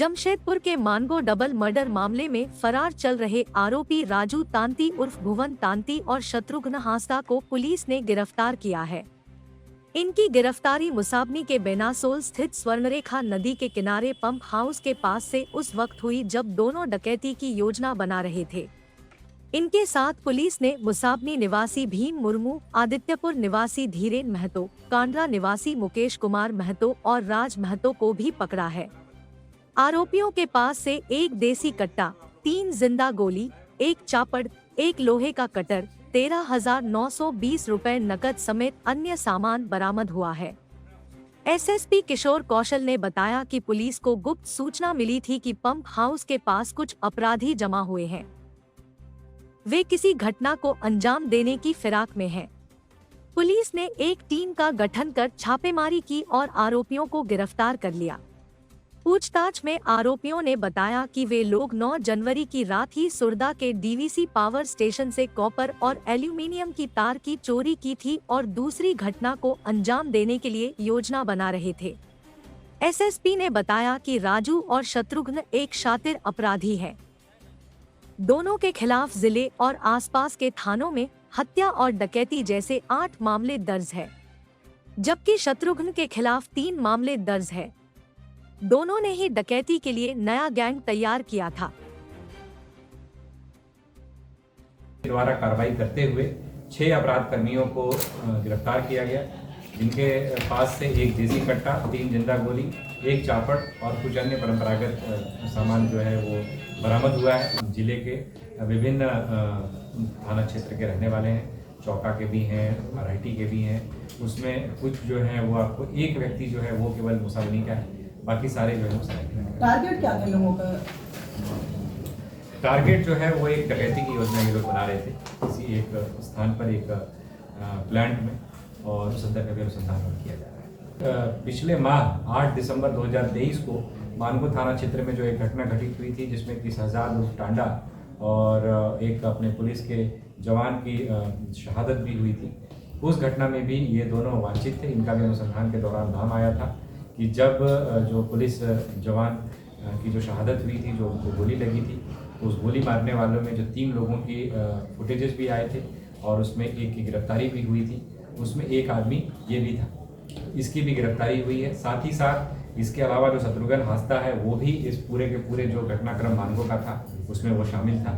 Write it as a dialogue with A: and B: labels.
A: जमशेदपुर के Mango double murder मामले में फरार चल रहे आरोपी राजू तांती उर्फ भुवन तांती और शत्रुघ्न हांसदा को पुलिस ने गिरफ्तार किया है। इनकी गिरफ्तारी मुसाबनी के बेनासोल स्थित स्वर्णरेखा नदी के किनारे पंप हाउस के पास से उस वक्त हुई जब दोनों डकैती की योजना बना रहे थे। इनके साथ पुलिस ने मुसाबनी निवासी भीम मुर्मू, आदित्यपुर निवासी धीरेन महतो, कांडला निवासी मुकेश कुमार महतो और राज महतो को भी पकड़ा है। आरोपियों के पास से एक देसी कट्टा, 3 जिंदा गोली, एक चापड़, एक लोहे का कटर, 13,920 रुपए नकद समेत अन्य सामान बरामद हुआ है। एसएसपी किशोर कौशल ने बताया कि पुलिस को गुप्त सूचना मिली थी कि पंप हाउस के पास कुछ अपराधी जमा हुए हैं। वे किसी घटना को अंजाम देने की फिराक में हैं। पुलिस ने एक टीम का गठन कर छापेमारी की और आरोपियों को गिरफ्तार कर लिया। पूछताछ में आरोपियों ने बताया कि वे लोग 9 जनवरी की रात ही सुरदा के डीवीसी पावर स्टेशन से कॉपर और एल्यूमीनियम की तार की चोरी की थी और दूसरी घटना को अंजाम देने के लिए योजना बना रहे थे। एसएसपी ने बताया कि राजू और शत्रुघ्न एक शातिर अपराधी है। दोनों के खिलाफ जिले और आसपास के थानों में हत्या और डकैती जैसे 8 मामले दर्ज है, जबकि शत्रुघ्न के खिलाफ 3 मामले दर्ज है। दोनों ने ही डकैती के लिए नया गैंग तैयार किया था।
B: द्वारा कार्रवाई करते हुए 6 अपराध कर्मियों को गिरफ्तार किया गया, जिनके पास से एक देसी कट्टा, 3 जिंदा गोली, एक चापड़ और कुछ अन्य परंपरागत सामान जो है वो बरामद हुआ है। जिले के विभिन्न थाना क्षेत्र के रहने वाले हैं, चौका के भी हैं, आरआईटी के भी हैं। उसमें कुछ जो है वो आपको एक व्यक्ति जो है वो केवल मुसावनी का है, बाकी सारे जो है।
C: टारगेट क्या था लोगों का?
B: टारगेट जो है वो एक डकैती की योजना ये लोग बना रहे थे किसी एक स्थान पर, एक प्लांट में, और उस अंदर का भी अनुसंधान किया जा रहा है। पिछले माह 8 दिसंबर 2023 को मानगो थाना क्षेत्र में जो एक घटना घटित हुई थी, जिसमें कि शहजाद उर्फ टांडा और एक अपने पुलिस के जवान की शहादत भी हुई थी। उस घटना में भी ये दोनों वांछित थे। इनका भी अनुसंधान के दौरान नाम आया था कि जब जो पुलिस जवान की जो शहादत हुई थी, जो उनको गोली लगी थी, तो उस गोली मारने वालों में जो 3 लोगों की फुटेजेस भी आए थे और उसमें एक की गिरफ्तारी भी हुई थी। उसमें एक आदमी ये भी था, इसकी भी गिरफ्तारी हुई है। साथ ही साथ इसके अलावा जो शत्रुघ्न हांसदा है वो भी इस पूरे के पूरे जो घटनाक्रम मानगो का था उसमें वो शामिल था।